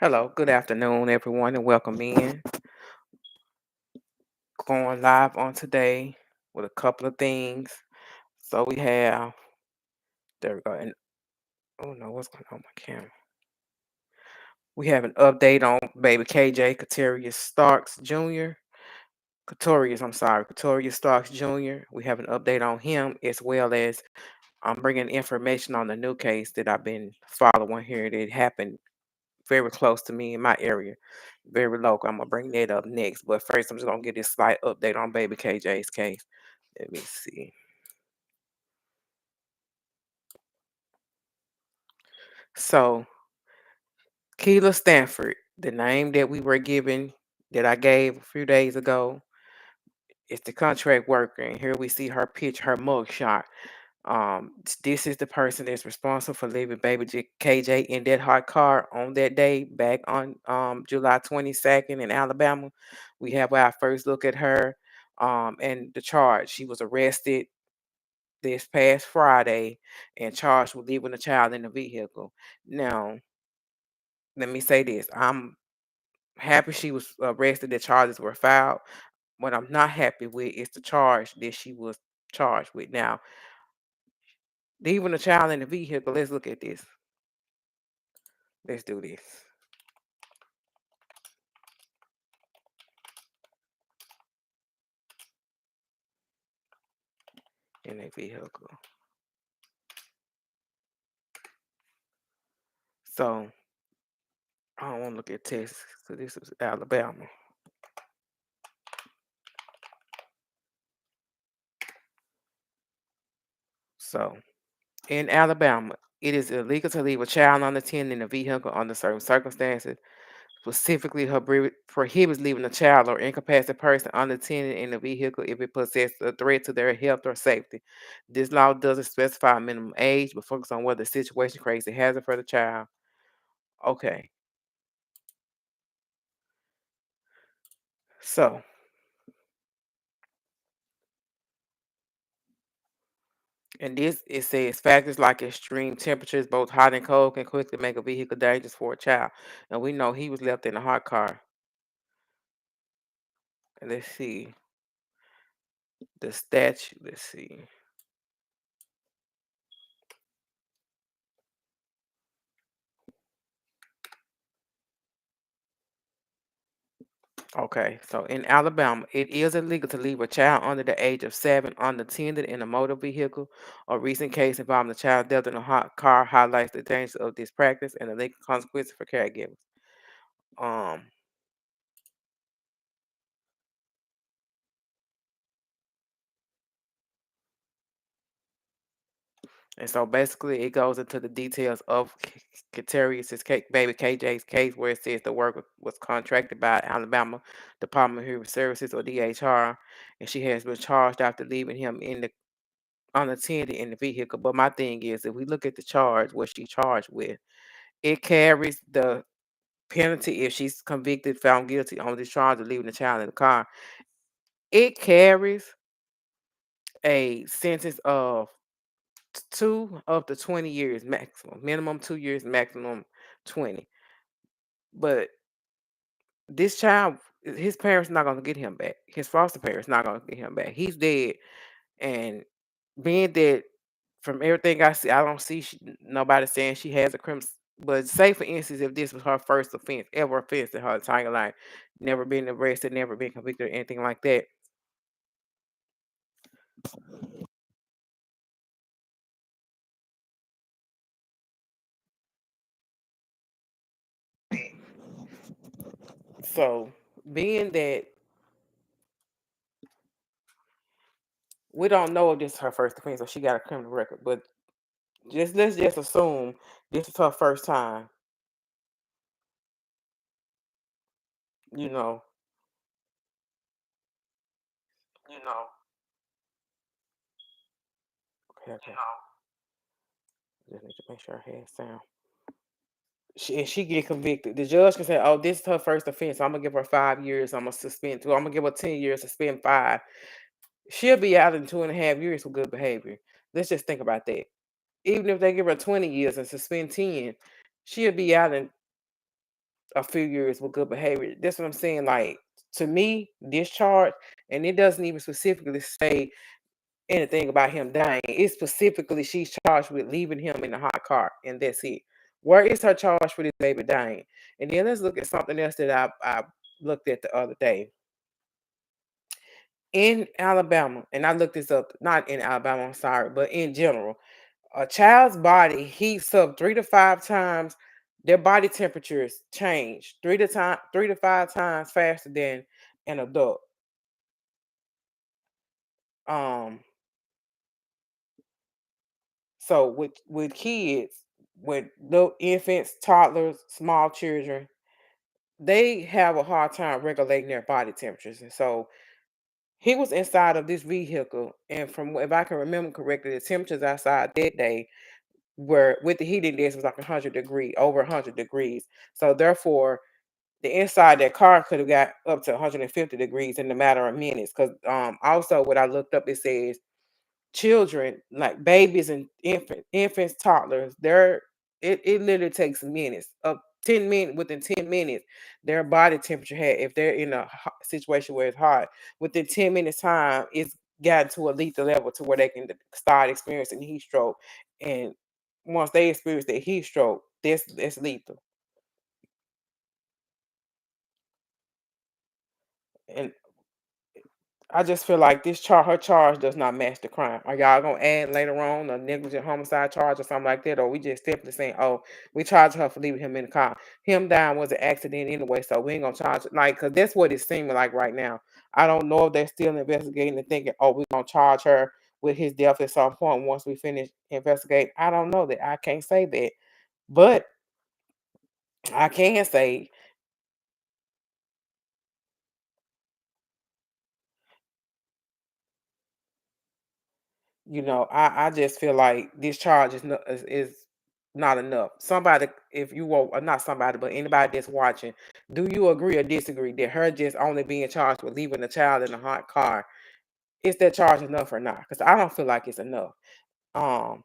Hello, good afternoon, everyone, and welcome in. Going live on today with a couple of things. So we have, there we go. And oh no, what's going on with my camera? We have an update on baby KJ Keterrius Starkes Jr. Keterrius Starkes Jr. We have an update on him as well as I'm bringing information on the new case that I've been following here that happened very close to me in my area, very local. I'm gonna bring that up next, but first I'm just gonna get this slight update on baby KJ's case. Let me see. So Keela Stanford, the name that we were given, that I gave a few days ago, is the contract worker, and here we see her picture, her mugshot. This is the person that's responsible for leaving KJ in that hot car on that day back on July 22nd in Alabama. We have our first look at her and the charge. She was arrested this past Friday and charged with leaving a child in the vehicle. Now, let me say this. I'm happy she was arrested, the charges were filed. What I'm not happy with is the charge that she was charged with. Now, leaving a child in the vehicle, let's look at this. Let's do this in a vehicle. So I don't want to look at Texas because this is Alabama. So in Alabama, it is illegal to leave a child unattended in a vehicle under certain circumstances. Specifically, prohibits leaving a child or incapacitated person unattended in the vehicle if it possesses a threat to their health or safety. This law doesn't specify a minimum age, but focus on whether the situation creates a hazard for the child. Okay, so and this it says factors like extreme temperatures, both hot and cold, can quickly make a vehicle dangerous for a child. And we know he was left in a hot car. And let's see the statute. Let's see. Okay, so in Alabama, it is illegal to leave a child under the age of 7 unattended in a motor vehicle. A recent case involving a child death in a hot car highlights the dangers of this practice and the legal consequences for caregivers. Um, and so basically, it goes into the details of Keterrius's case, baby KJ's case, where it says the worker was contracted by Alabama Department of Human Services or DHR, and she has been charged after leaving him in the unattended in the vehicle. But my thing is, if we look at the charge, what she charged with, it carries the penalty if she's convicted, found guilty on this charge of leaving the child in the car. It carries a sentence of 2 up to 20 years maximum, minimum 2 years, maximum 20. But this child, his parents not gonna get him back. His foster parents not gonna get him back. He's dead, and being that from everything I see, I don't see nobody saying she has a criminal. But say for instance, if this was her first offense, ever offense in her entire life, never been arrested, never been convicted, or anything like that. So being that we don't know if this is her first offense or she got a criminal record, but let's just assume this is her first time. You know, you know. Okay, okay. Just need to make sure I had sound. She get convicted. The judge can say, "Oh, this is her first offense. So I'm gonna give her 5 years. I'm gonna suspend 2. I'm gonna give her 10 years, suspend 5. She'll be out in 2.5 years for good behavior. Let's just think about that. Even if they give her 20 years and suspend 10, she'll be out in a few years with good behavior. That's what I'm saying. Like, to me, discharge, and it doesn't even specifically say anything about him dying. It's specifically she's charged with leaving him in the hot car, and that's it. Where is her charge for this baby dying? And then let's look at something else that I looked at the other day in Alabama, and I looked this up, not in Alabama, I'm sorry, but in general. A child's body heats up 3 to 5 times. Their body temperatures change 3 to 5 times faster than an adult. Um, so with kids, with little infants, toddlers, small children, they have a hard time regulating their body temperatures. And so he was inside of this vehicle, and from if I can remember correctly, the temperatures outside that day were with the heating index was like 100 degrees, over 100 degrees. So therefore, the inside that car could have got up to 150 degrees in a matter of minutes. Because also what I looked up, it says children, like babies and infants, toddlers, it literally takes minutes. Up 10 minutes, within 10 minutes, their body temperature had, if they're in a situation where it's hot, within 10 minutes time, it's gotten to a lethal level to where they can start experiencing heat stroke. And once they experience that heat stroke, that's lethal. And I just feel like her charge does not match the crime. Are y'all gonna add later on a negligent homicide charge or something like that, or we just simply saying, "Oh, we charged her for leaving him in the car. Him dying was an accident anyway, so we ain't gonna charge it." Like, cause that's what it's seeming like right now. I don't know if they're still investigating and thinking, "Oh, we're gonna charge her with his death at some point once we finish investigating." I don't know that. I can't say that, but I can say, I just feel like this charge is not enough. Somebody, if you will, or not somebody, but anybody that's watching, do you agree or disagree that her just only being charged with leaving a child in a hot car, is that charge enough or not? Because I don't feel like it's enough. Um,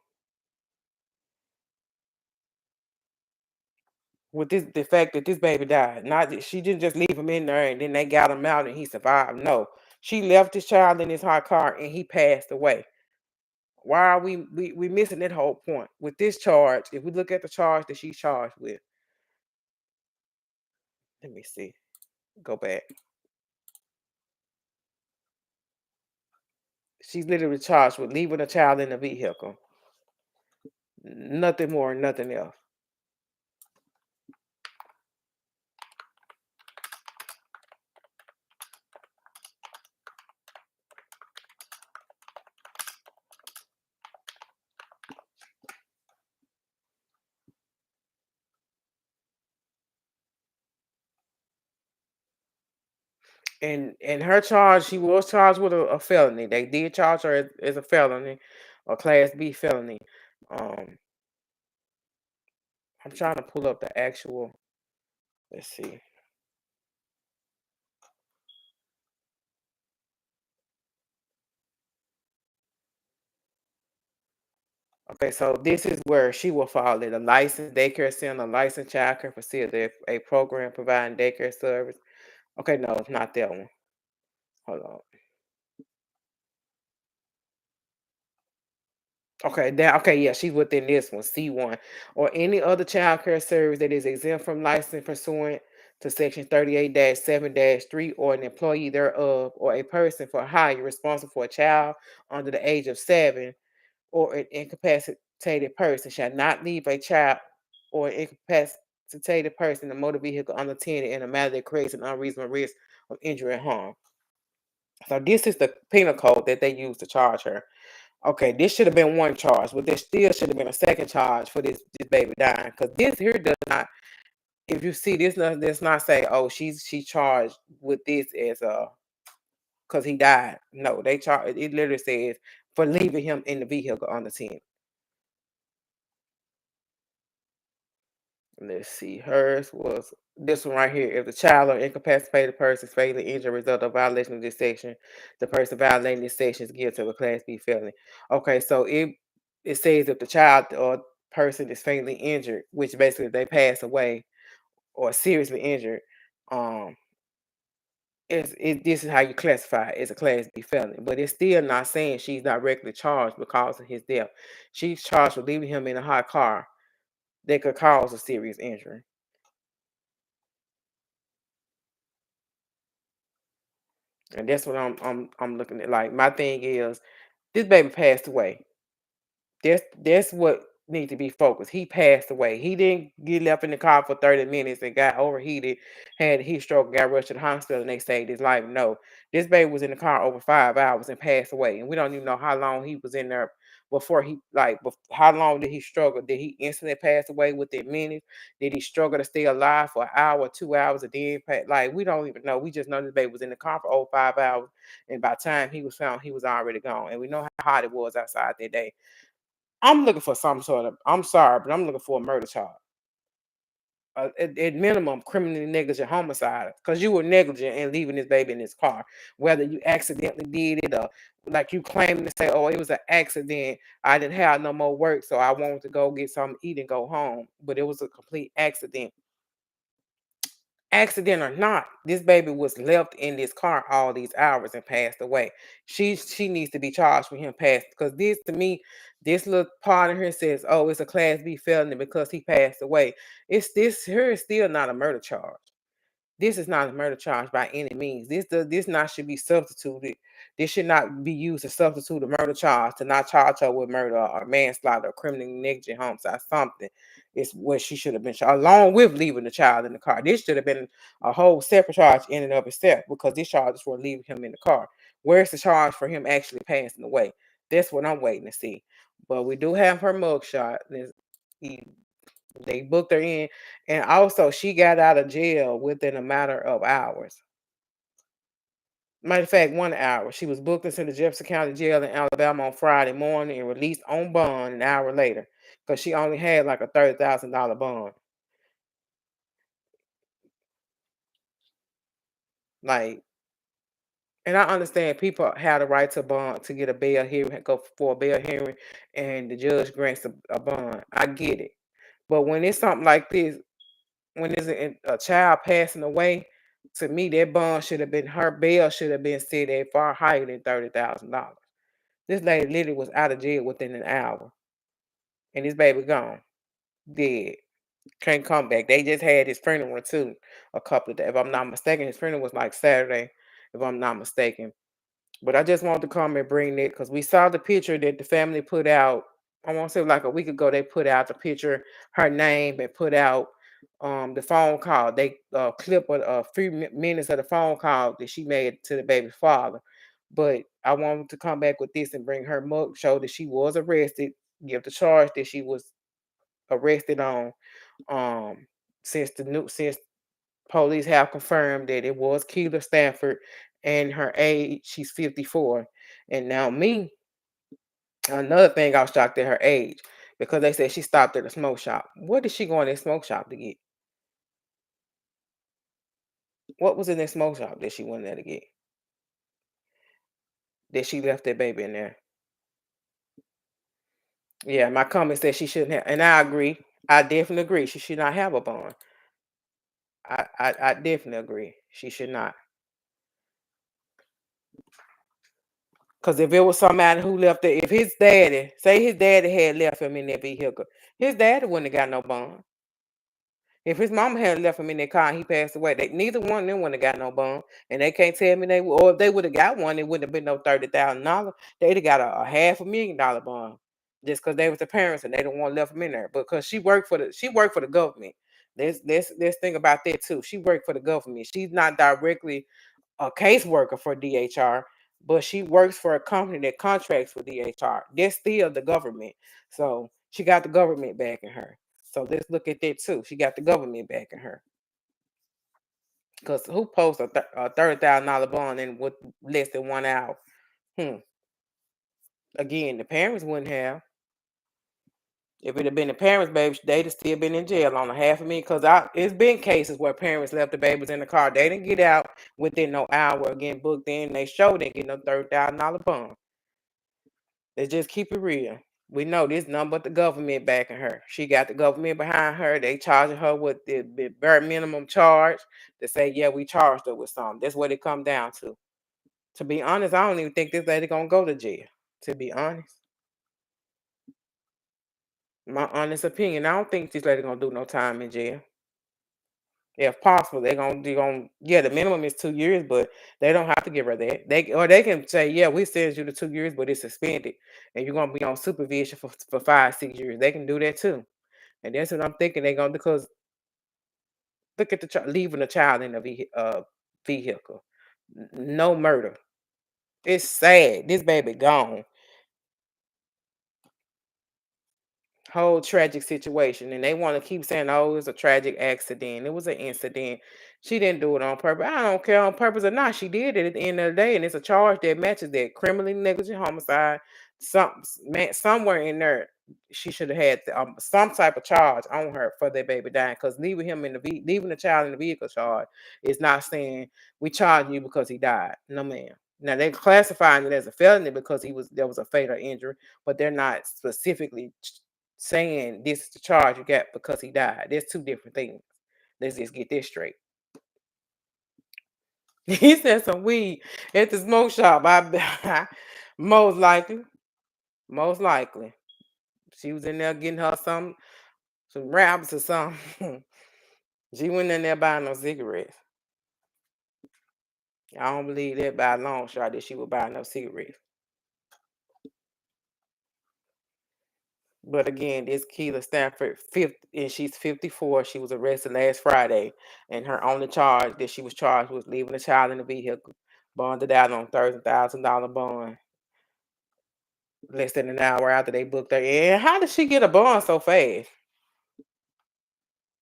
with the fact that this baby died, not that she didn't just leave him in there and then they got him out and he survived. No, she left this child in his hot car and he passed away. Why are we missing that whole point with this charge? If we look at the charge that she's charged with, let me see. Go back. She's literally charged with leaving a child in a vehicle. Nothing more, nothing else. And her charge, she was charged with a felony. They did charge her as a felony, a class B felony. Um, I'm trying to pull up the actual. Let's see. Okay, so this is where she will fall in a licensed daycare center, a licensed child care facility, a program providing daycare service. Okay, no, it's not that one. Hold on. Okay, yeah, she's within this one, C1, or any other child care service that is exempt from license pursuant to section 38-7-3, or an employee thereof, or a person for hire responsible for a child under the age of 7, or an incapacitated person shall not leave a child or incapacitated person in a motor vehicle unattended in a manner that creates an unreasonable risk of injury or harm. So this is the penal code that they use to charge her. Okay, this should have been one charge, but there still should have been a second charge for this baby dying. Because this here does not, if you see this, does not say, oh, she charged with this as a because he died. No, they charge. It literally says for leaving him in the vehicle on the scene. Let's see. Hers was this one right here. If the child or incapacitated person is fatally injured, result of violation of this section, the person violating this section is guilty of a Class B felony. Okay, so it says if the child or person is fatally injured, which basically they pass away, or seriously injured, um, this is how you classify it as a Class B felony. But it's still not saying she's directly charged because of his death. She's charged with leaving him in a hot car that could cause a serious injury. And that's what I'm looking at. Like, my thing is, this baby passed away. That's what needs to be focused. He passed away. He didn't get left in the car for 30 minutes and got overheated, had heat stroke, got rushed to the hospital, and they saved his life. No, this baby was in the car over 5 hours and passed away. And we don't even know how long he was in there before he, like, how long did he struggle? Did he instantly pass away within minutes? Did he struggle to stay alive for an hour, 2 hours, and then pass? Like, we don't even know. We just know this baby was in the car for over 5 hours, and by the time he was found, he was already gone. And we know how hot it was outside that day. I'm looking for some sort of, I'm sorry, but I'm looking for a murder charge. At minimum, criminally negligent homicide, because you were negligent in leaving this baby in this car, whether you accidentally did it or like you claiming to say, "Oh, it was an accident. I didn't have no more work, so I wanted to go get something to eat and go home." But it was a complete accident. Accident or not, this baby was left in this car all these hours and passed away. She needs to be charged with him passed, because this, to me, this little part of her says, "Oh, it's a Class B felony because he passed away." It's this here is still not a murder charge. This is not a murder charge by any means. This not should be substituted. This should not be used to substitute a murder charge, to not charge her with murder or manslaughter or criminally negligent homicide. Something is what she should have been charged, along with leaving the child in the car. This should have been a whole separate charge in and of itself, because this charge is for leaving him in the car. Where's the charge for him actually passing away? That's what I'm waiting to see. But we do have her mugshot. They booked her in, and also she got out of jail within a matter of hours. Matter of fact, 1 hour. She was booked into the Jefferson County Jail in Alabama on Friday morning and released on bond an hour later, because she only had like a $30,000 bond. Like, and I understand people have the right to bond, to get a bail hearing, go for a bail hearing, and the judge grants a bond. I get it, but when it's something like this, when there's a child passing away, to me, that bond should have been, her bail should have been set at far higher than $30,000. This lady literally was out of jail within an hour, and this baby gone, dead, can't come back. They just had his funeral too, a couple of days. If I'm not mistaken, his funeral was like Saturday, if I'm not mistaken. But I just wanted to come and bring it because we saw the picture that the family put out. I want to say like a week ago, they put out the picture, her name, and put out the phone call. They clip a few minutes of the phone call that she made to the baby's father. But I wanted to come back with this and bring her mug, show that she was arrested, give the charge that she was arrested on. Um, since police have confirmed that it was Keeler Stanford, and her age, she's 54. And now me, another thing, I was shocked at her age, because they said she stopped at a smoke shop. What did she go in that smoke shop to get? What was in that smoke shop that she went there to get? That she left that baby in there? Yeah, my comment said she shouldn't have, and I agree. I definitely agree. She should not have a bond. I definitely agree. She should not. Because if it was somebody who left it, if his daddy, say his daddy had left him in that vehicle, his daddy wouldn't have got no bond. If his mama had left him in that car and he passed away, they, neither one of them wouldn't have got no bond. And they can't tell me they would, or if they would have got one, it wouldn't have been no $30,000. They'd have got a $500,000 bond, just because they was the parents and they don't want to left him in there. Because she worked for the government. Let's think about that too. She worked for the government. She's not directly a caseworker for DHR, but she works for a company that contracts for DHR. They're still the government. So she got the government backing her. So let's look at that too. She got the government backing her. Because who posts a $30,000 bond in with less than 1 hour? Hmm. Again, the parents wouldn't have. If it had been the parents' baby, they'd have still been in jail on a $500,000. Because it's been cases where parents left the babies in the car. They didn't get out within no hour of getting booked in. They showed they get no $30,000 bond. They just keep it real. We know this nothing but the government backing her. She got the government behind her. They charging her with the bare minimum charge to say, yeah, we charged her with something. That's what it come down to. To be honest, I don't even think this lady gonna go to jail. To be honest, my honest opinion, I don't think this lady gonna do no time in jail. If possible, they gonna yeah, the minimum is 2 years, but they don't have to give her that. They can say, yeah, we send you to 2 years, but it's suspended, and you're gonna be on supervision for 5, 6 years. They can do that too, and that's what I'm thinking they're gonna, because look at the leaving a child in a vehicle, no murder. It's sad. This baby gone. Whole tragic situation, and they want to keep saying, oh, it was a tragic accident, it was an incident, she didn't do it on purpose. I don't care on purpose or not, she did it at the end of the day, and it's a charge that matches that criminally negligent homicide. Man, somewhere in there she should have had some type of charge on her for that baby dying, because leaving the child in the vehicle charge is not saying we charge you because he died. No, ma'am. Now they're classifying it as a felony because there was a fatal injury, but they're not specifically saying this is the charge you got because he died. There's two different things. Let's just get this straight. He said some weed at the smoke shop. I most likely, most likely, she was in there getting her some wraps or something. She went in there buying no cigarettes. I don't believe that by a long shot that she would buy no cigarettes. But again, this Keela Stanford, and she's 54. She was arrested last Friday, and her only charge that she was charged was leaving a child in the vehicle, bonded out on $30,000 bond, less than an hour after they booked her. And how did she get a bond so fast?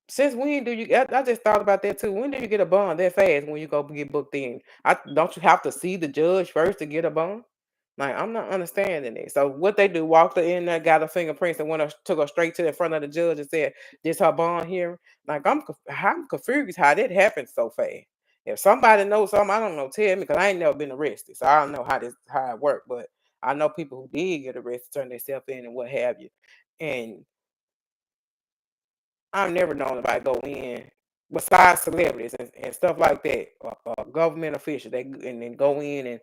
Since when do you? I just thought about that too. When do you get a bond that fast when you go get booked in? Don't you have to see the judge first to get a bond? Like, I'm not understanding it. So what they do? Walked her in there, got her fingerprints, and took her straight to the front of the judge and said, "This her bond here." Like, I'm confused how that happened so fast. If somebody knows something, I don't know, tell me, because I ain't never been arrested, so I don't know how it worked. But I know people who did get arrested, turn themselves in, and what have you. And I've never known nobody go in besides celebrities and stuff like that, government officials. And then go in and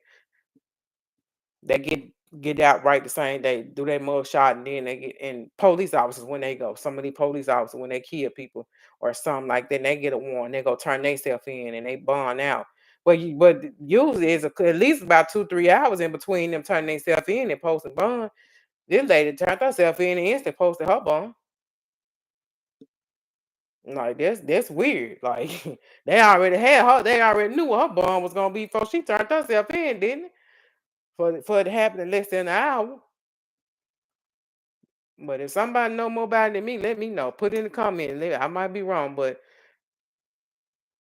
they get out right the same day, do their mug shot, and then they get in. Police officers, when they go, some of these police officers, when they kill people or something like that, and they get a warrant, they go turn themselves in and they bond out. But usually it's at least about 2, 3 hours in between them turning themselves in and posting bond. This lady turned herself in and instant posted her bond. Like, that's weird. Like, they already had her. They already knew what her bond was gonna be before she turned herself in, didn't it? For it to happen in less than an hour. But if somebody know more about it than me, let me know. Put in the comment. I might be wrong, but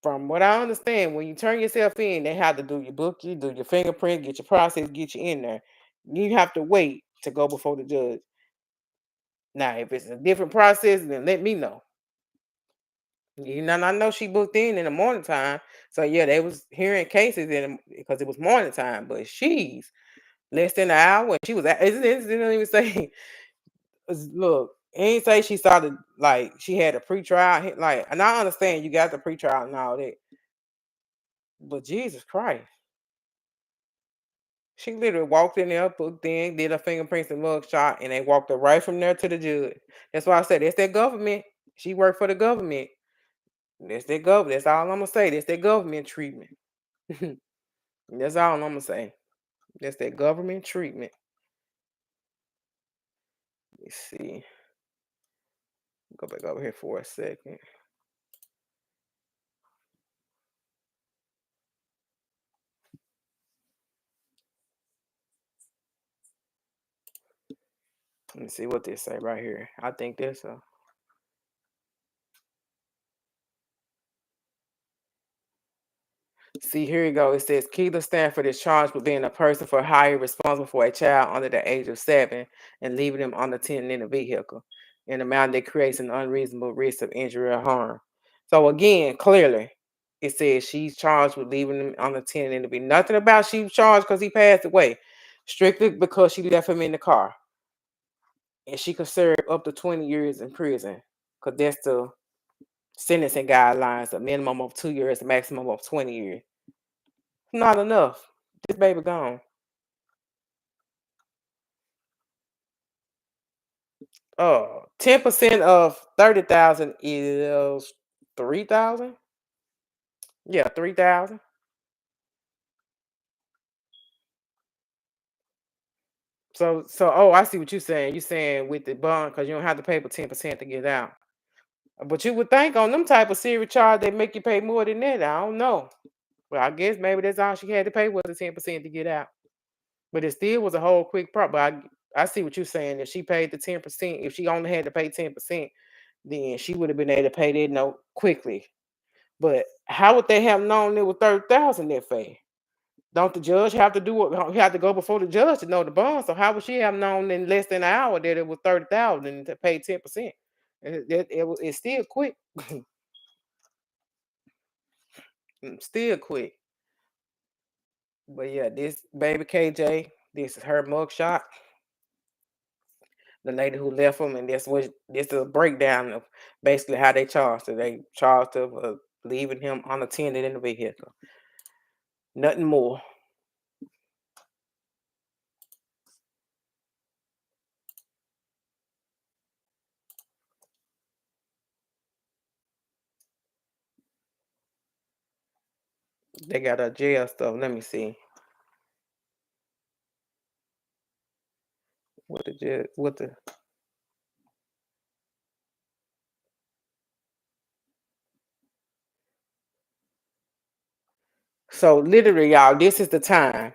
from what I understand, when you turn yourself in, they have to do your book, you do your fingerprint, get your process, get you in there. You have to wait to go before the judge. Now, if it's a different process, then let me know. You know, and I know she booked in the morning time, so yeah, they was hearing cases because it was morning time. But she's less than an hour. She was. It didn't even say. Look, it ain't say she started like she had a pretrial. Like, and I understand you got the pretrial and all that, but Jesus Christ, she literally walked in there, booked in, did her fingerprints and mug shot, and they walked her right from there to the judge. That's why I said that's their government. She worked for the government. That's their government. That's all I'm gonna say. That's their government treatment. That's all I'm gonna say. That's their government treatment. Let's see. Go back over here for a second. Let me see what they say right here. I think this. See, here you go. It says Keela Stanford is charged with being a person for hire responsible for a child under the age of 7 and leaving them unattended in a vehicle in a manner that creates an unreasonable risk of injury or harm. So again, clearly, it says she's charged with leaving them unattended in the vehicle. Nothing about she was charged because he passed away. Strictly because she left him in the car. and she could serve up to 20 years in prison, because that's the sentencing guidelines, a minimum of 2 years, a maximum of 20 years. Not enough. This baby gone. 10% of 30,000 is 3,000. Yeah, 3,000. Oh, I see what you're saying. You're saying with the bond, because you don't have to pay for 10% to get out. But you would think on them type of serious charge they make you pay more than that. I don't know. Well, I guess maybe that's all she had to pay was the 10% to get out. But it still was a whole quick part. But I see what you're saying. If she paid the 10%, if she only had to pay 10%, then she would have been able to pay that note quickly. But how would they have known it was 30,000 that fast? Don't the judge have to do it? He have to go before the judge to know the bond. So how would she have known in less than an hour that it was 30,000 to pay 10%? It's still quick. Still quick. But yeah, this baby KJ, this is her mugshot. The lady who left him, and this is a breakdown of basically how they charged her. They charged her for leaving him unattended in the vehicle. Nothing more. They got her jail stuff. Let me see. What the So literally, y'all, this is the time.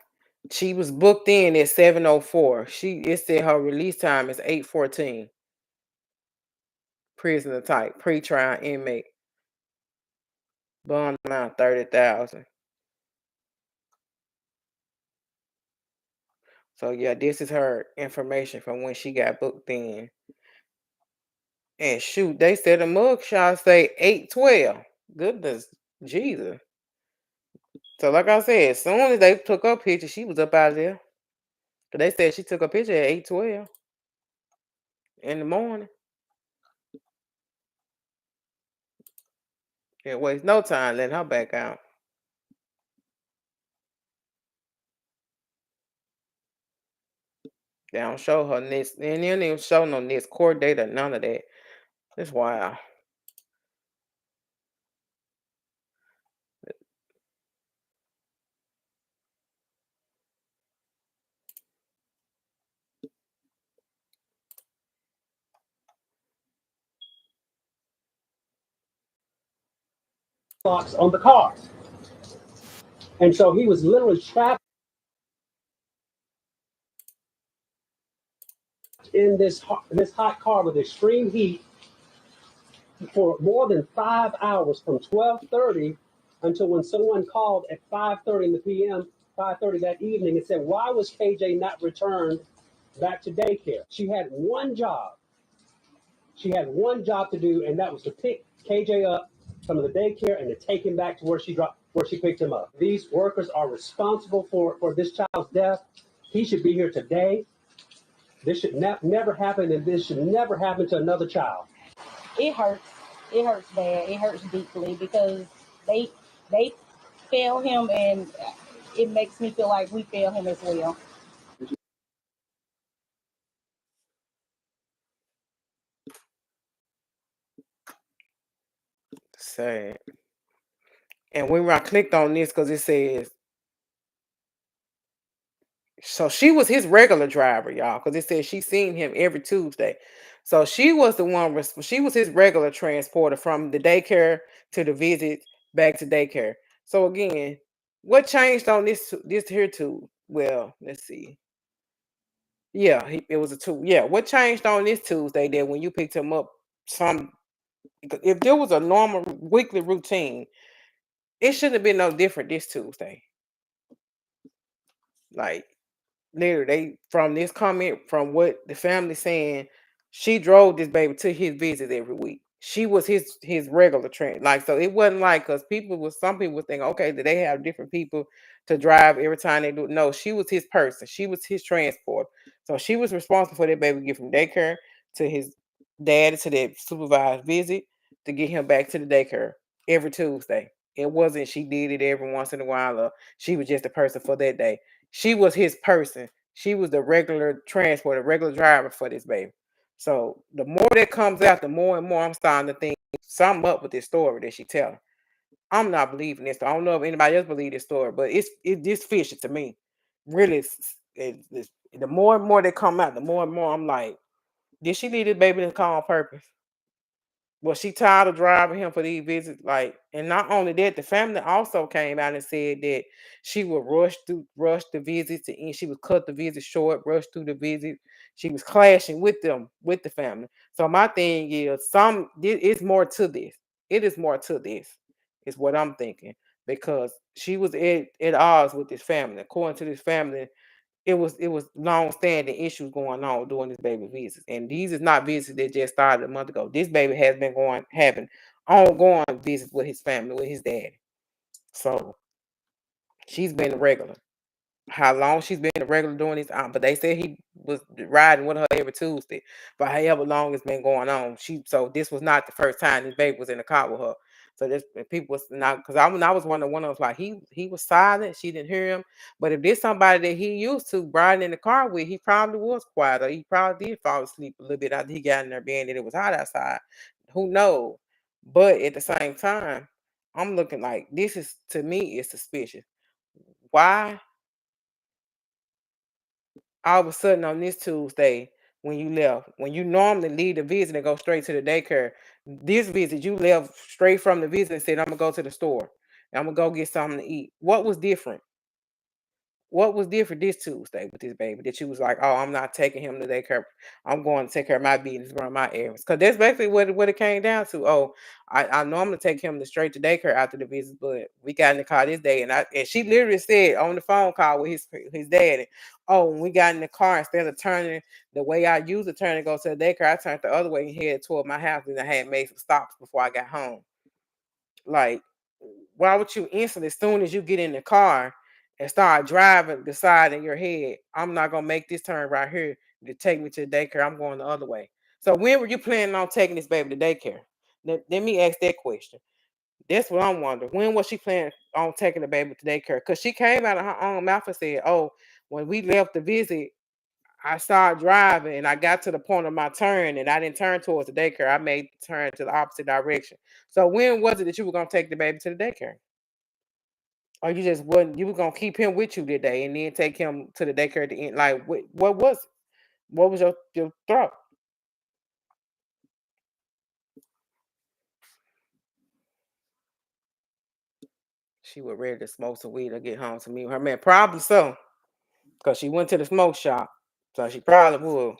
She was booked in at 7:04. It said her release time is 8:14. Prisoner type, pre-trial inmate. Bond amount 30,000. So yeah, this is her information from when she got booked in. And shoot, they said the mugshot say 8:12. Goodness, Jesus. So like I said, as soon as they took her picture, she was up out of there. Cause they said she took a picture at 8:12 in the morning. It waste no time letting her back out. They don't show her next, and they don't even show no next court date or none of that. That's wild. Locks on the cars. And so he was literally trapped in this hot car with extreme heat for more than 5 hours, from 12:30 until when someone called at 5:30 in the p.m., 5:30 that evening, and said, "Why was KJ not returned back to daycare?" She had one job. She had one job to do, and that was to pick KJ up from the daycare and to take him back to where she picked him up. These workers are responsible for this child's death. He should be here today. This should never happen, and this should never happen to another child. It hurts. It hurts bad. It hurts deeply because they they fail him, and it makes me feel like we fail him as well. Sad. And when I clicked on this, because it says, so she was his regular driver, y'all, because it says she seen him every Tuesday. So she was the one, she was his regular transporter from the daycare to the visit back to daycare. So again, what changed on this here too? Well, let's see. Yeah, it was a two. Yeah, what changed on this Tuesday that when you picked him up, some if there was a normal weekly routine, it shouldn't have been no different this Tuesday. Like literally, they from this comment from what the family saying, she drove this baby to his visits every week. She was his regular train. Like, so it wasn't like, because some people would think, okay, that they have different people to drive every time they do. No, she was his person. She was his transport. So she was responsible for that baby, get from daycare to his dad to that supervised visit to get him back to the daycare every Tuesday. It wasn't she did it every once in a while, or she was just a person for that day. She was his person. She was the regular transport, a regular driver for this baby. So the more that comes out, the more and more I'm starting to think something up with this story that she telling. I'm not believing this. I don't know if anybody else believe this story, but it's this fishy to me. Really, the more and more they come out, the more and more I'm like, did she leave this baby in car on purpose? Was she tired of driving him for these visits? Like, and not only that, the family also came out and said that she would rush the visits to end. She would cut the visit short, rush through the visit. She was clashing with them, with the family. So my thing is, it's more to this. It is more to this, is what I'm thinking. Because she was at odds with this family. According to this family, it was long standing issues going on during this baby visits. And these is not visits that just started a month ago. This baby has been having ongoing visits with his family, with his dad. So she's been a regular. How long she's been a regular doing this, but they said he was riding with her every Tuesday. But however long it's been going on, so this was not the first time this baby was in the car with her. So this people was not, because I was wondering, one of was like, he was silent, she didn't hear him. But if there's somebody that he used to riding in the car with, he probably was quiet, or he probably did fall asleep a little bit after he got in there being that it was hot outside. Who knows? But at the same time, I'm looking like this is, to me, is suspicious. Why all of a sudden on this Tuesday when you left, when you normally leave the visit and go straight to the daycare, this visit you left straight from the visit and said, I'm gonna go to the store. I'm gonna go get something to eat. What was different? What was different this Tuesday with this baby that you was like, oh, I'm not taking him to daycare. I'm going to take care of my business, run my errands. Because that's basically what it came down to. Oh, I normally take him to straight to daycare after the visit, but we got in the car this day, and she literally said on the phone call with his daddy, oh, when we got in the car, instead of turning the way I usually turn to go to the daycare, I turned the other way and headed toward my house, and I had made some stops before I got home. Like, why would you instantly, as soon as you get in the car and start driving, decide in your head, I'm not gonna make this turn right here to take me to the daycare. I'm going the other way. So when were you planning on taking this baby to daycare? Let me ask that question. That's what I'm wondering. When was she planning on taking the baby to daycare? Because she came out of her own mouth and said, oh, when we left the visit, I started driving and I got to the point of my turn and I didn't turn towards the daycare. I made the turn to the opposite direction. So when was it that you were gonna take the baby to the daycare? Or you just wasn't, you were gonna keep him with you today and then take him to the daycare at the end? Like, what was it? What was your thought? She was ready to smoke some weed or get home to me with her man. Probably so. Because she went to the smoke shop. So she probably would.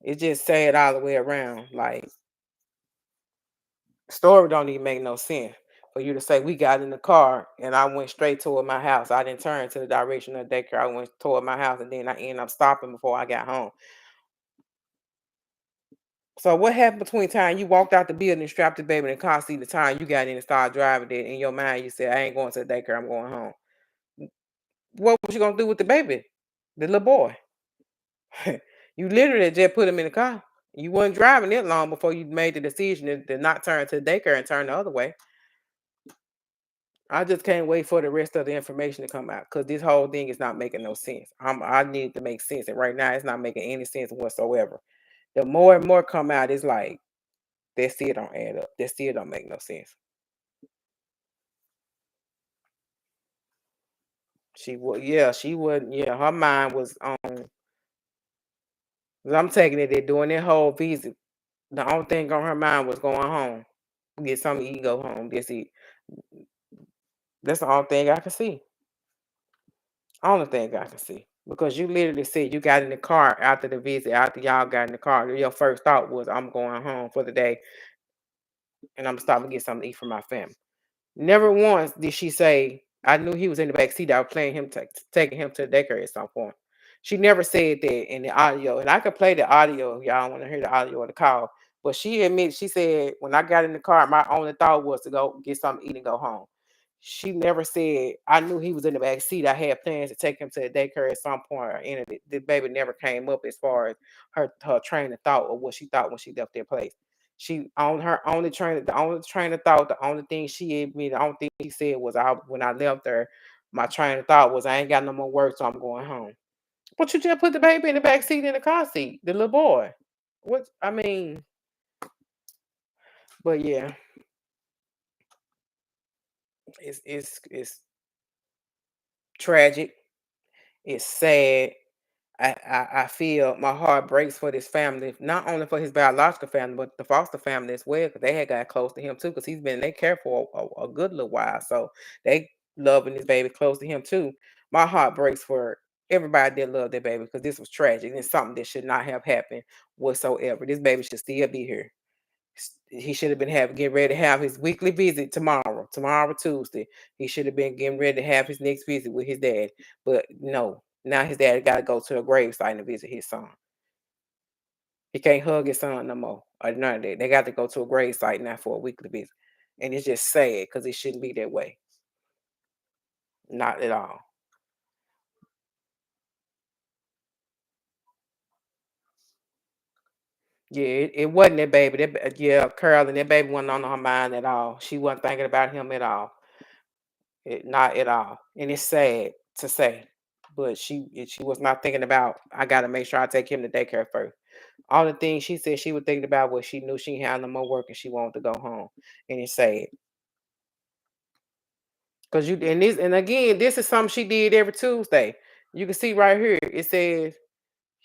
It just sad all the way around. Like, story don't even make no sense for you to say we got in the car and I went straight toward my house. I didn't turn to the direction of the daycare. I went toward my house and then I ended up stopping before I got home. So what happened between time you walked out the building and strapped the baby in the car seat, the time you got in and started driving there, in your mind you said, I ain't going to the daycare, I'm going home. What was you gonna do with the baby? The little boy. You literally just put him in the car. You weren't driving it long before you made the decision to not turn to the daycare and turn the other way. I just can't wait for the rest of the information to come out because this whole thing is not making no sense. I need to make sense, and right now it's not making any sense whatsoever. The more and more come out, it's like that still don't add up. That still don't make no sense. She would, yeah, she wouldn't, yeah. Her mind was on. 'Cause I'm taking it that during that whole visit, the only thing on her mind was going home, get something to eat, go home. That's it. That's the only thing I can see. Only thing I can see. Because you literally said you got in the car after the visit, after y'all got in the car. Your first thought was, I'm going home for the day and I'm stopping to get something to eat for my family. Never once did she say, I knew he was in the back seat. I was playing him, taking him to the daycare at some point. She never said that in the audio. And I could play the audio if y'all want to hear the audio of the call. But she admitted, she said, when I got in the car, my only thought was to go get something to eat and go home. She never said, I knew he was in the back seat. I had plans to take him to the daycare at some point or ended it. The baby never came up as far as her train of thought or what she thought when she left their place. She on her only train of thought, the only thing she admitted, the only thing she said was, I when I left her, my train of thought was, I ain't got no more work, so I'm going home. But you just put the baby in the back seat in the car seat, the little boy. What I mean, but yeah, it's tragic. It's sad. I feel my heart breaks for this family, not only for his biological family, but the foster family as well, because they had got close to him too, because he's been in their care for a good little while. So they loving this baby close to him too. My heart breaks for everybody that loved their baby because this was tragic and something that should not have happened whatsoever. This baby should still be here. He should have been getting ready to have his weekly visit tomorrow Tuesday. He should have been getting ready to have his next visit with his dad, but no. Now his dad got to go to a gravesite and visit his son. He can't hug his son no more or none of that. They got to go to a gravesite now for a weekly visit, and it's just sad because it shouldn't be that way. Not at all. Yeah, it wasn't that baby. Yeah, Carol and that baby wasn't on her mind at all. She wasn't thinking about him at all. Not at all. And it's sad to say, but she was not thinking about, I got to make sure I take him to daycare first. All the things she said she was thinking about was she knew she had no more work and she wanted to go home. And it's sad. Because again, this is something she did every Tuesday. You can see right here, it says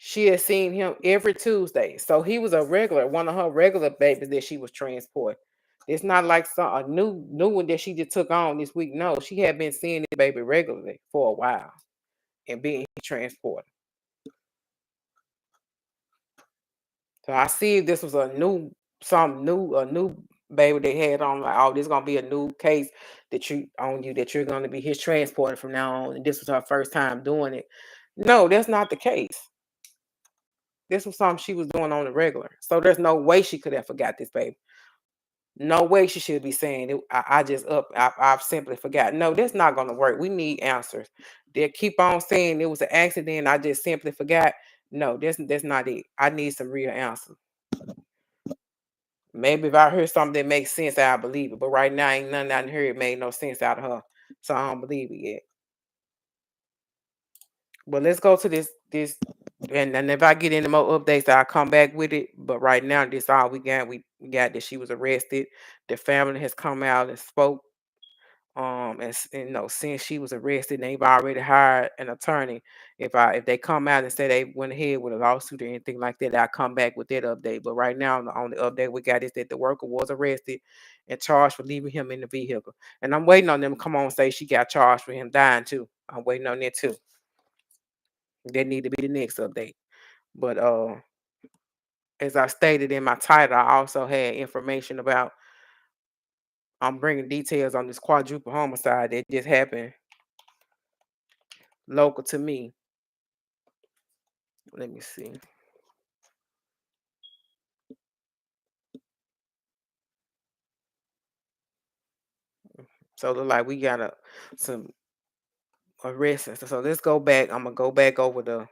she had seen him every Tuesday. So he was one of her regular babies that she was transporting. It's not like a new one that she just took on this week. No, she had been seeing this baby regularly for a while and being transported. So I see if this was a new baby they had on, like, oh, this is gonna be a new case that you're gonna be his transporter from now on. And this was her first time doing it. No, that's not the case. This was something she was doing on the regular. So there's no way she could have forgot this baby. No way she should be saying it. I just I've simply forgot. No, that's not gonna work. We need answers. They keep on saying it was an accident. I just simply forgot. No, that's not it. I need some real answers. Maybe if I hear something that makes sense, I'll believe it. But right now, ain't nothing I heard made no sense out of her. So I don't believe it yet. But let's go to this and if I get any more updates, I'll come back with it. But right now, this all we got. We got that she was arrested. The family has come out and spoke. Since she was arrested, they've already hired an attorney. If they come out and say they went ahead with a lawsuit or anything like that, I'll come back with that update. But right now, the only update we got is that the worker was arrested and charged for leaving him in the vehicle. And I'm waiting on them to come on and say she got charged for him dying too. I'm waiting on that too. That need to be the next update. But as I stated in my title, I also had information about, I'm bringing details on this quadruple homicide that just happened local to me. Let me see. So look like we got some arrests. So let's go back. I'm gonna go back over the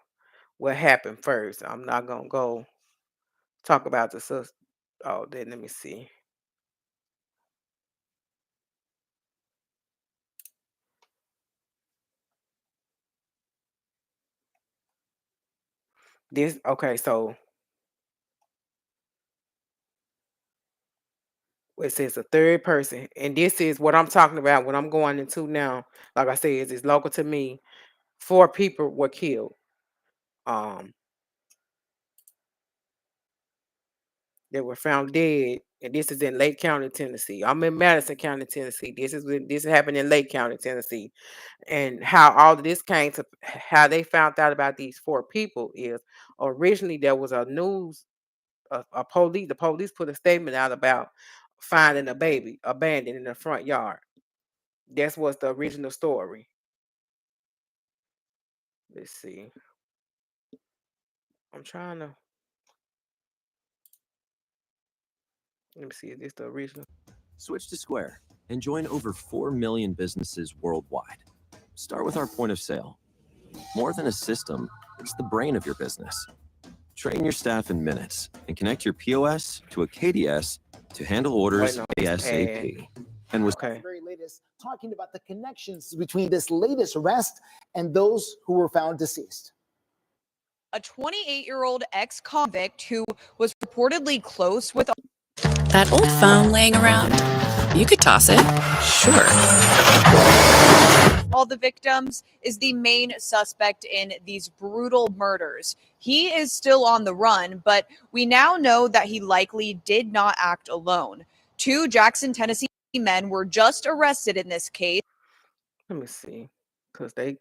what happened first. I'm not gonna go talk about the sus. Oh, then let me see. This okay. So it says a third person, and this is what I'm talking about. What I'm going into now, like I said, is it's local to me. 4 people were killed. Um, they were found dead, and this is in Lake County, Tennessee. I'm in Madison County, Tennessee. This happened in Lake County, Tennessee. And how all of this came to, how they found out about these 4 people is, originally there was a news, the police put a statement out about finding a baby abandoned in the front yard. That's what's the original story. Let's see. I'm trying to. Let me see. Is this the original? Switch to Square and join over 4 million businesses worldwide. Start with our point of sale. More than a system, it's the brain of your business. Train your staff in minutes and connect your POS to a KDS to handle orders Waiting on this ad. ASAP. And with Okay. Very latest, talking about the connections between this latest arrest and those who were found deceased. A 28-year-old ex-convict who was reportedly close with That old phone laying around, you could toss it. Sure. all the victims is the main suspect in these brutal murders. He is still on the run, but we now know that he likely did not act alone. 2 Jackson, Tennessee men were just arrested in this case. Let me see. Let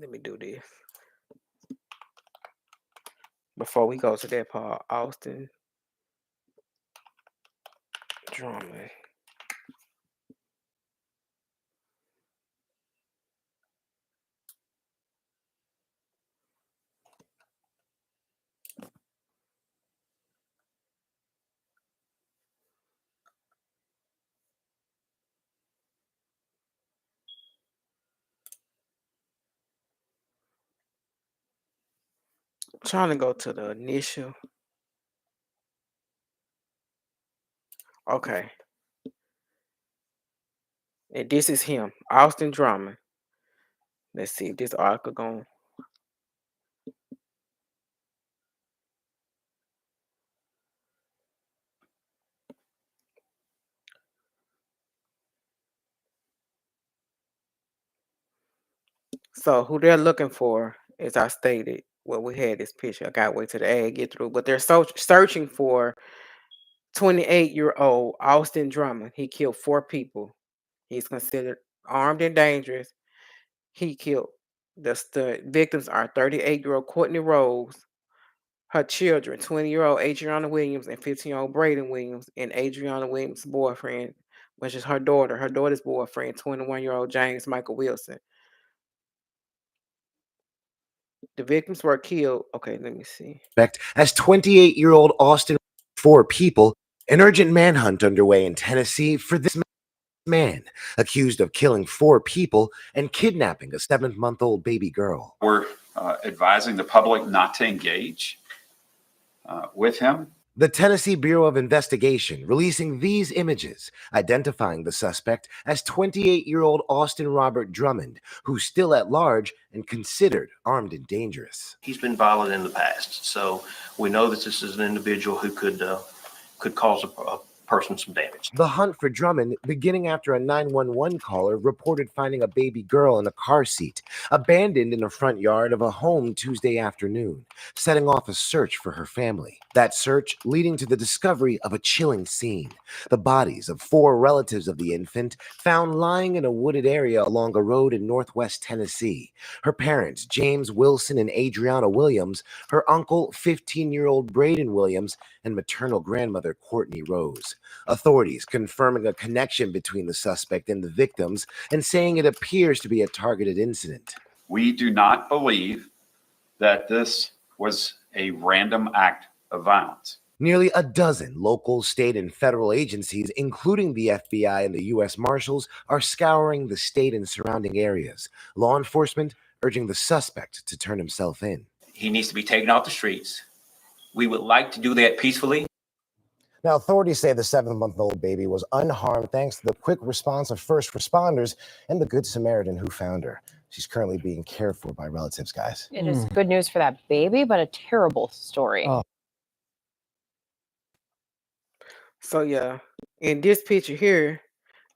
me do this. Before we go to that part, Austin Drummond. Trying to go to the initial. Okay. And this is him, Austin Drummond. Let's see if this article going. So who they're looking for, as I stated, well, we had this picture. I got to wait till the ad get through, but they're searching for 28-year-old Austin Drummond. He killed 4 people. He's considered armed and dangerous. He killed the victims are 38-year-old Courtney Rose, her children, 20-year-old Adriana Williams and 15-year-old Braden Williams, and Adriana Williams' boyfriend, which is her daughter's boyfriend, 21-year-old James Michael Wilson. The victims were killed. Okay, let me see. As 28-year-old Austin, 4 people, an urgent manhunt underway in Tennessee for this man accused of killing 4 people and kidnapping a 7-month-old baby girl. We're advising the public not to engage with him. The Tennessee Bureau of Investigation releasing these images, identifying the suspect as 28-year-old Austin Robert Drummond, who's still at large and considered armed and dangerous. He's been violent in the past, so we know that this is an individual who could cause a person some damage. The hunt for Drummond beginning after a 911 caller reported finding a baby girl in a car seat, abandoned in the front yard of a home Tuesday afternoon, setting off a search for her family. That search leading to the discovery of a chilling scene. The bodies of 4 relatives of the infant found lying in a wooded area along a road in northwest Tennessee. Her parents, James Wilson and Adriana Williams, her uncle, 15-year-old Braden Williams, and maternal grandmother, Courtney Rose. Authorities confirming a connection between the suspect and the victims and saying it appears to be a targeted incident. We do not believe that this was a random act of violence. Nearly a dozen local, state, and federal agencies, including the FBI and the U.S. Marshals, are scouring the state and surrounding areas. Law enforcement urging the suspect to turn himself in. He needs to be taken off the streets. We would like to do that peacefully. Now, authorities say the 7-month-old baby was unharmed thanks to the quick response of first responders and the Good Samaritan who found her. She's currently being cared for by relatives, guys. It is good news for that baby, but a terrible story. Oh. So yeah, in this picture here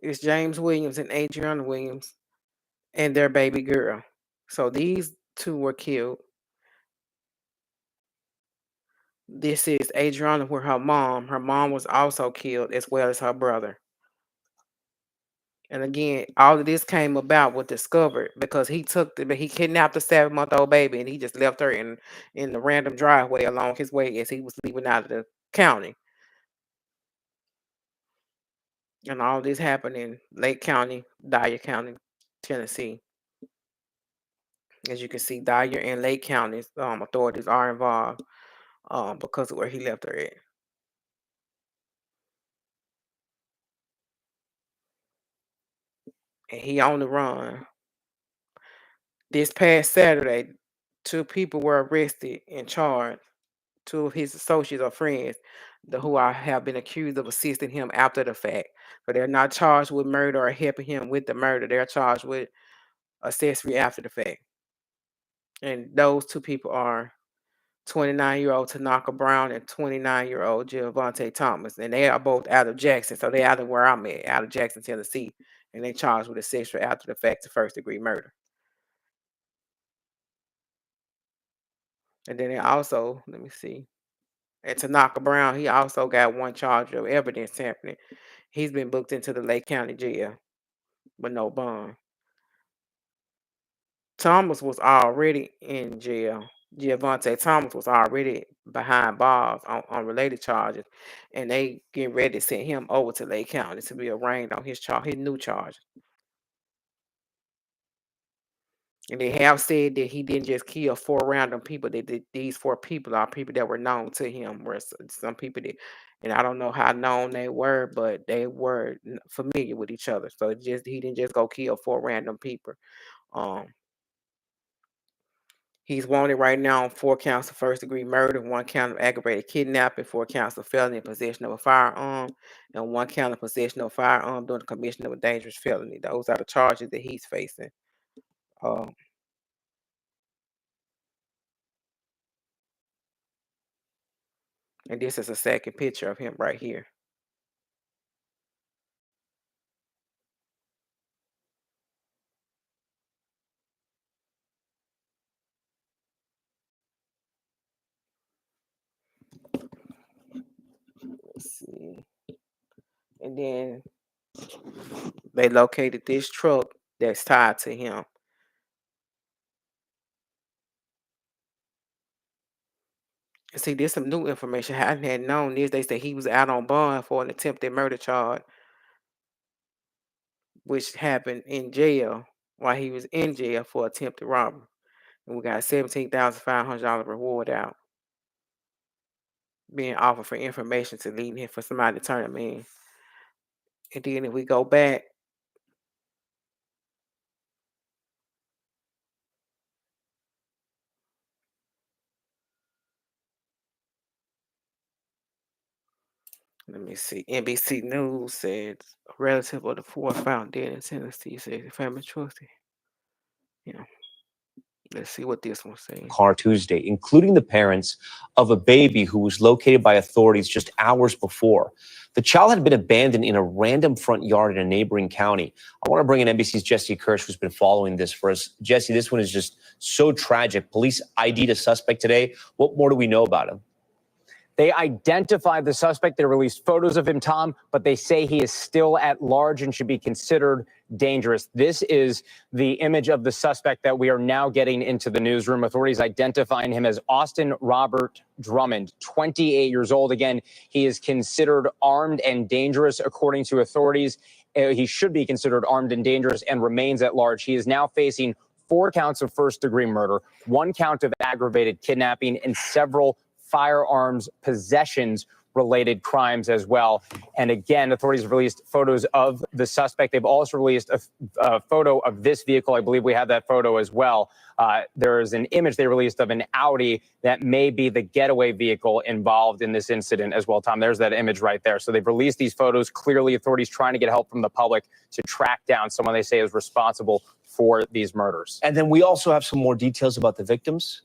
is James Williams and Adriana Williams and their baby girl. So these 2 were killed. This is Adriana with her mom. Her mom was also killed as well as her brother. And again, all of this came about was discovered because he kidnapped a 7-month-old baby and he just left her in the random driveway along his way as he was leaving out of the county. And all this happened in Lake County, Dyer County, Tennessee. As you can see, Dyer and Lake counties authorities are involved because of where he left her at. and he on the run. This past Saturday, 2 people were arrested and charged. 2 of his associates or friends, who have been accused of assisting him after the fact. So they're not charged with murder or helping him with the murder. They're charged with accessory after the fact. And those 2 people are 29-year-old Tanaka Brown and 29-year-old Gervonta Thomas. And they are both out of Jackson. So they out of where I'm at, out of Jackson, Tennessee. And they charged with accessory after the fact to first-degree murder. And then they also, let me see. And Tanaka Brown, he also got 1 charge of evidence tampering. He's been booked into the Lake County Jail with no bond. Thomas was already in jail. Gervonta Thomas was already behind bars on related charges, and they getting ready to send him over to Lake County to be arraigned on his new charge. And they have said that he didn't just kill 4 random people. That these 4 people are people that were known to him. Where some people that, and I don't know how known they were, but they were familiar with each other. So he didn't just go kill 4 random people. Um, He's wanted right now on 4 counts of first-degree murder, 1 count of aggravated kidnapping, 4 counts of felony in possession of a firearm, and 1 count of possession of a firearm during the commission of a dangerous felony. Those are the charges that he's facing. Um, and this is a second picture of him right here. Let's see. And then they located this truck that's tied to him. And see, there's some new information. I hadn't known this. They said he was out on bond for an attempted murder charge, which happened in jail while he was in jail for attempted robbery. And we got a $17,500 reward out being offered for information to lead him for somebody to turn him in. And then if we go back, let me see. NBC News said a relative of the 4 found dead in Tennessee said the family trusted. Yeah. Let's see what this one says. Car Tuesday, including the parents of a baby who was located by authorities just hours before. The child had been abandoned in a random front yard in a neighboring county. I want to bring in NBC's Jesse Kirsch, who's been following this for us. Jesse, this one is just so tragic. Police ID'd a suspect today. What more do we know about him? They identified the suspect. They released photos of him, Tom, but they say he is still at large and should be considered dangerous. This is the image of the suspect that we are now getting into the newsroom. Authorities identifying him as Austin Robert Drummond, 28 years old. Again, he is considered armed and dangerous, according to authorities. He should be considered armed and dangerous and remains at large. He is now facing 4 counts of first-degree murder, 1 count of aggravated kidnapping, and several firearms possessions related crimes as well. And again, authorities have released photos of the suspect. They've also released a photo of this vehicle. I believe we have that photo as well. There is an image they released of an Audi that may be the getaway vehicle involved in this incident as well, Tom. There's that image right there. So they've released these photos. Clearly, authorities trying to get help from the public to track down someone they say is responsible for these murders. And then we also have some more details about the victims.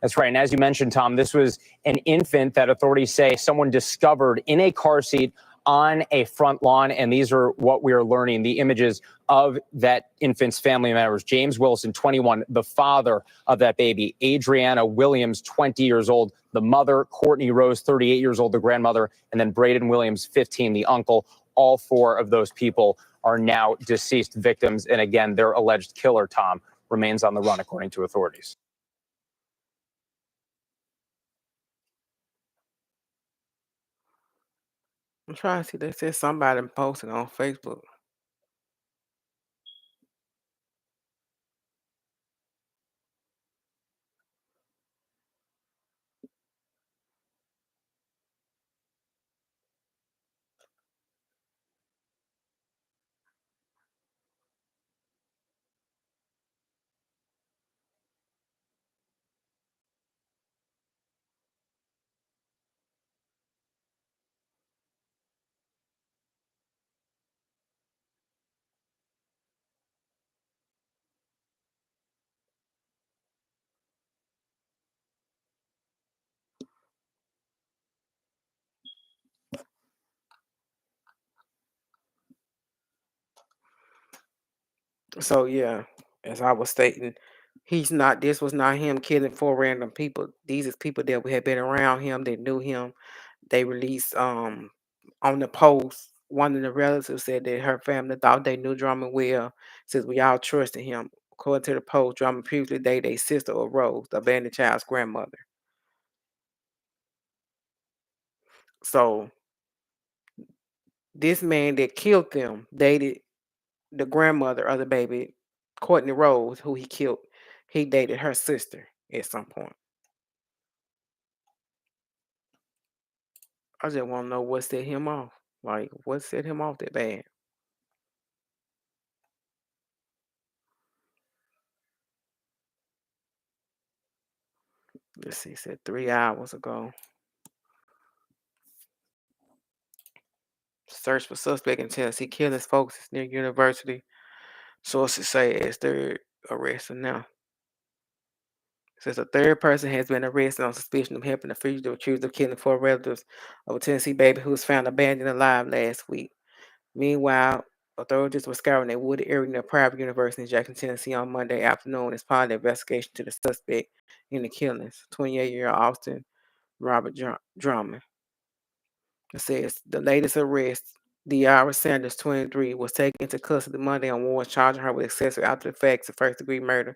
That's right. And as you mentioned, Tom, this was an infant that authorities say someone discovered in a car seat on a front lawn. And these are what we are learning, the images of that infant's family members. James Wilson, 21, the father of that baby. Adriana Williams, 20 years old, the mother. Courtney Rose, 38 years old, the grandmother. And then Braden Williams, 15, the uncle. All 4 of those people are now deceased victims. And again, their alleged killer, Tom, remains on the run, according to authorities. I'm trying to see. They said somebody posted on Facebook. So yeah, as I was stating, he's not. This was not him killing four random people. These is people that had been around him, that knew him. They released on the post. One of the relatives said that her family thought they knew Drummond well, since we all trusted him. According to the post, Drummond previously dated a sister of Rose, the abandoned child's grandmother. So this man that killed them dated the grandmother of the baby, Courtney Rose, who he killed. He dated her sister at some point. I just want to know what set him off. Like, what set him off that bad? Let's see, it said 3 hours ago. Search for suspect in Tennessee killings focuses near university. Sources say as third arrested now. Says a third person has been arrested on suspicion of helping the fugitive accused of killing four relatives of a Tennessee baby who was found abandoned alive last week. Meanwhile, authorities were scouring a wooded area near a private university in Jackson, Tennessee on Monday afternoon as part of the investigation to the suspect in the killings, 28-year-old Austin Robert Drummond. It says the latest arrest, De'Ara Sanders, 23, was taken into custody Monday on warrants charging her with accessory after the facts of first-degree murder,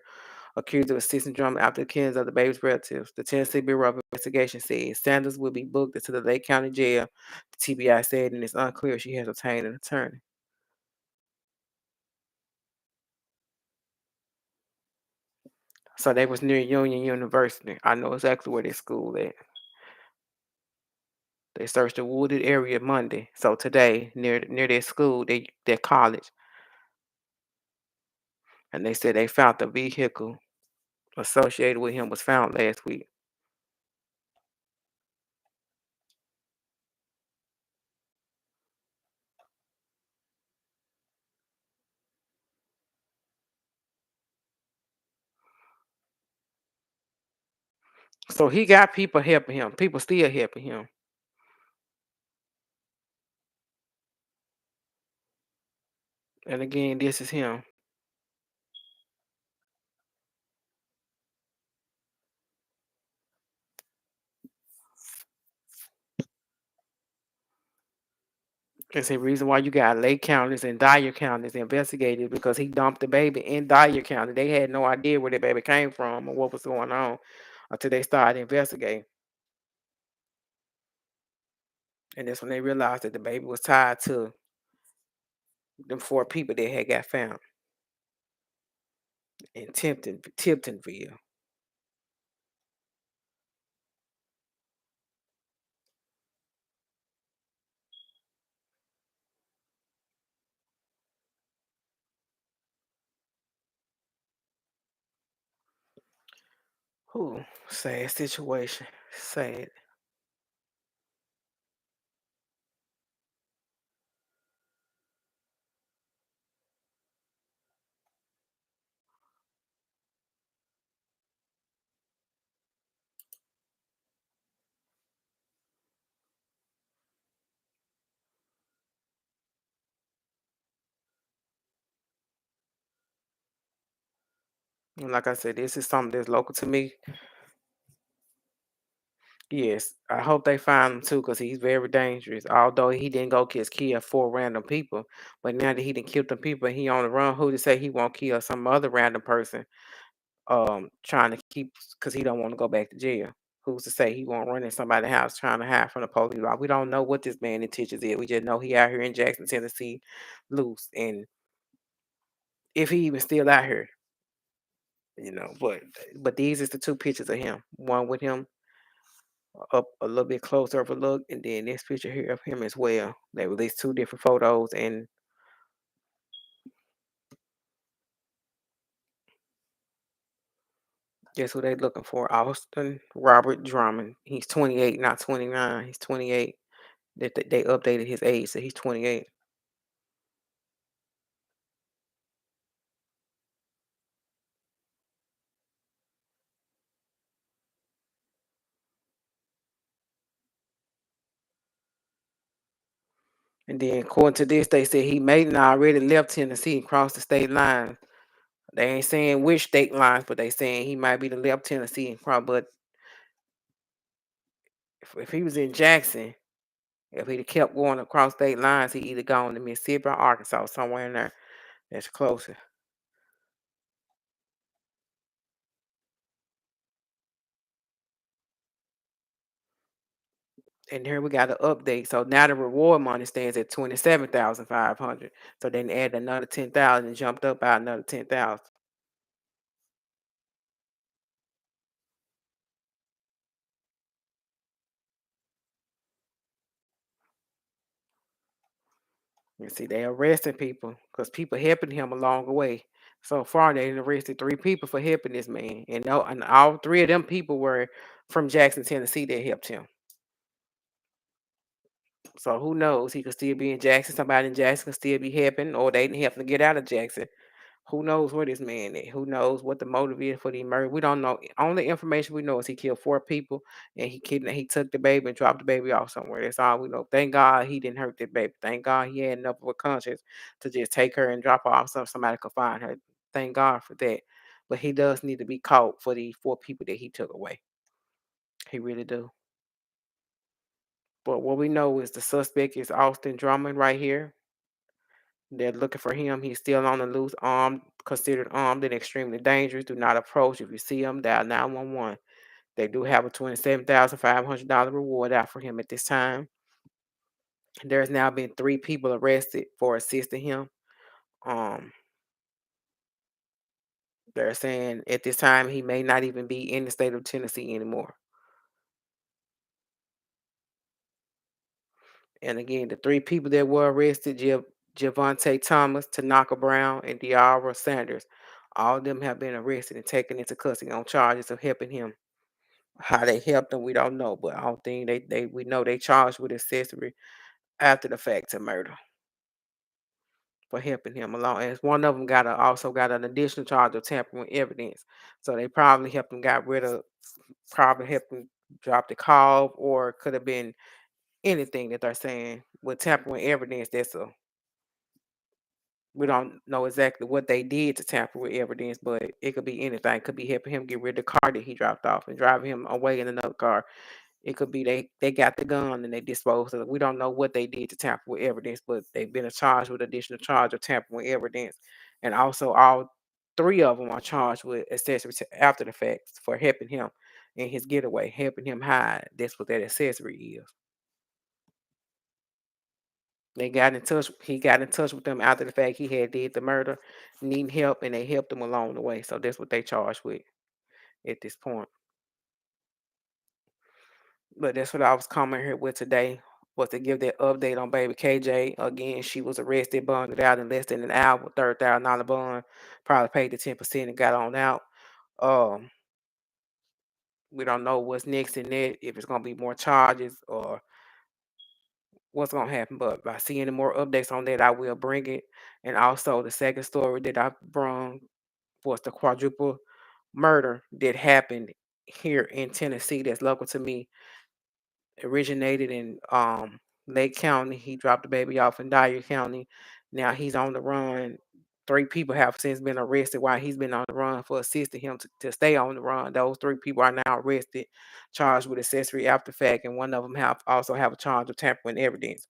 accused of assisting Drummond after the killings of the baby's relatives. The Tennessee Bureau of Investigation says Sanders will be booked into the Lake County Jail, the TBI said, and it's unclear if she has obtained an attorney. So they was near Union University. I know exactly where their school at. They searched the wooded area Monday. So today, near their school, their college, and they said they found the vehicle associated with him was found last week. So he got people helping him. People still helping him. And again, this is him. It's the reason why you got Lake counties and Dyer counties investigated because he dumped the baby in Dyer County. They had no idea where the baby came from or what was going on until they started investigating. And that's when they realized that the baby was tied to them four people that had got found in Tiptonville. Ooh, sad situation. Sad. And like I said, this is something that's local to me. Yes, I hope they find him too, cause he's very dangerous. Although he didn't go just kill four random people, but now that he done killed them people, he on the run. Who to say he won't kill some other random person? Trying to keep, cause he don't want to go back to jail. Who's to say he won't run in somebody's house trying to hide from the police? Like, we don't know what this man intentions is. We just know he out here in Jackson, Tennessee, loose, and if he even still out here, you know. But these is the two pictures of him. One with him up a little bit closer of a look, and then this picture here of him as well. They released two different photos, and guess who they looking for? Austin Robert Drummond. He's 28, not 29. He's 28. They updated his age, so he's 28. And then according to this, they said he may not already left Tennessee and crossed the state line. They ain't saying which state lines, but they saying he might be the left Tennessee. But if he was in Jackson, if he'd have kept going across state lines, he either gone to Mississippi or Arkansas, somewhere in there that's closer. And here we got an update. So now the reward money stands at 27,500. So then add another 10,000 and jumped up by another 10,000. You see, they arresting people because people helping him along the way. So far, they done arrested 3 people for helping this man, and no, and all 3 of them people were from Jackson, Tennessee, that helped him. So who knows? He could still be in Jackson. Somebody in Jackson could still be helping, or they didn't help him to get out of Jackson. Who knows where this man is? Who knows what the motive is for the murder? We don't know. Only information we know is he killed 4 people and he took the baby and dropped the baby off somewhere. That's all we know. Thank God he didn't hurt that baby. Thank God he had enough of a conscience to just take her and drop her off so somebody could find her. Thank God for that. But he does need to be caught for the 4 people that he took away. He really do. But what we know is the suspect is Austin Drummond right here. They're looking for him. He's still on the loose, armed, considered armed and extremely dangerous. Do not approach. If you see him, dial 911. They do have a $27,500 reward out for him at this time. There's now been 3 people arrested for assisting him. Um, they're saying at this time he may not even be in the state of Tennessee anymore. And again, the 3 people that were arrested, Javante Thomas, Tanaka Brown, and Diara Sanders, all of them have been arrested and taken into custody on charges of helping him. How they helped him, we don't know, but I don't think we know they charged with accessory after the fact to murder for helping him along. And one of them also got an additional charge of tampering with evidence. So they probably probably helped him drop the call, or it could have been anything that they're saying with tampering with evidence. We don't know exactly what they did to tamper with evidence, but it could be anything. It could be helping him get rid of the car that he dropped off and driving him away in another car. It could be they got the gun and they disposed of it. We don't know what they did to tamper with evidence, but they've been charged with additional charge of tampering with evidence. And also all 3 of them are charged with accessory after the fact for helping him in his getaway, helping him hide. That's what that accessory is. They got in touch. He got in touch with them after the fact. He had did the murder, needing help, and they helped him along the way. So that's what they charged with at this point. But that's what I was coming here with today, was to give that update on baby KJ. Again, she was arrested, bonded out in less than an hour, $30,000 bond. Probably paid the 10% and got on out. Um, we don't know what's next in that, if it's gonna be more charges or what's gonna happen. But if I see any more updates on that, I will bring it. And also the second story that I brought was the quadruple murder that happened here in Tennessee that's local to me. Originated in Lake County. He dropped the baby off in Dyer County. Now he's on the run. 3 people have since been arrested while he's been on the run for assisting him to stay on the run. Those 3 people are now arrested, charged with accessory after fact, and one of them have a charge of tampering evidence.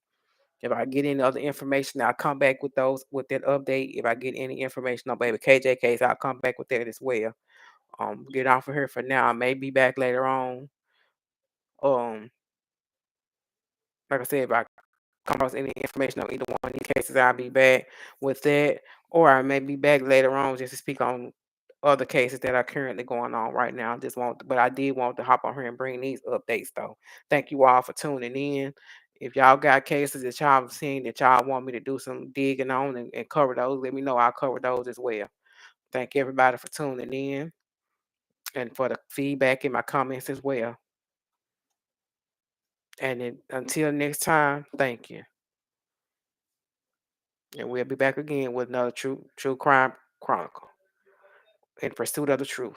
If I get any other information, I'll come back with that update. If I get any information on baby KJ case, I'll come back with that as well. Get off of here for now. I may be back later on. Um, like I said, if I come across any information on either one of these cases, I'll be back with that. Or I may be back later on just to speak on other cases that are currently going on right now. But I did want to hop on here and bring these updates though. Thank you all for tuning in. If y'all got cases that y'all have seen that y'all want me to do some digging on and cover those, let me know. I'll cover those as well. Thank everybody for tuning in and for the feedback in my comments as well. And until next time, thank you. And we'll be back again with another true crime chronicle in pursuit of the truth.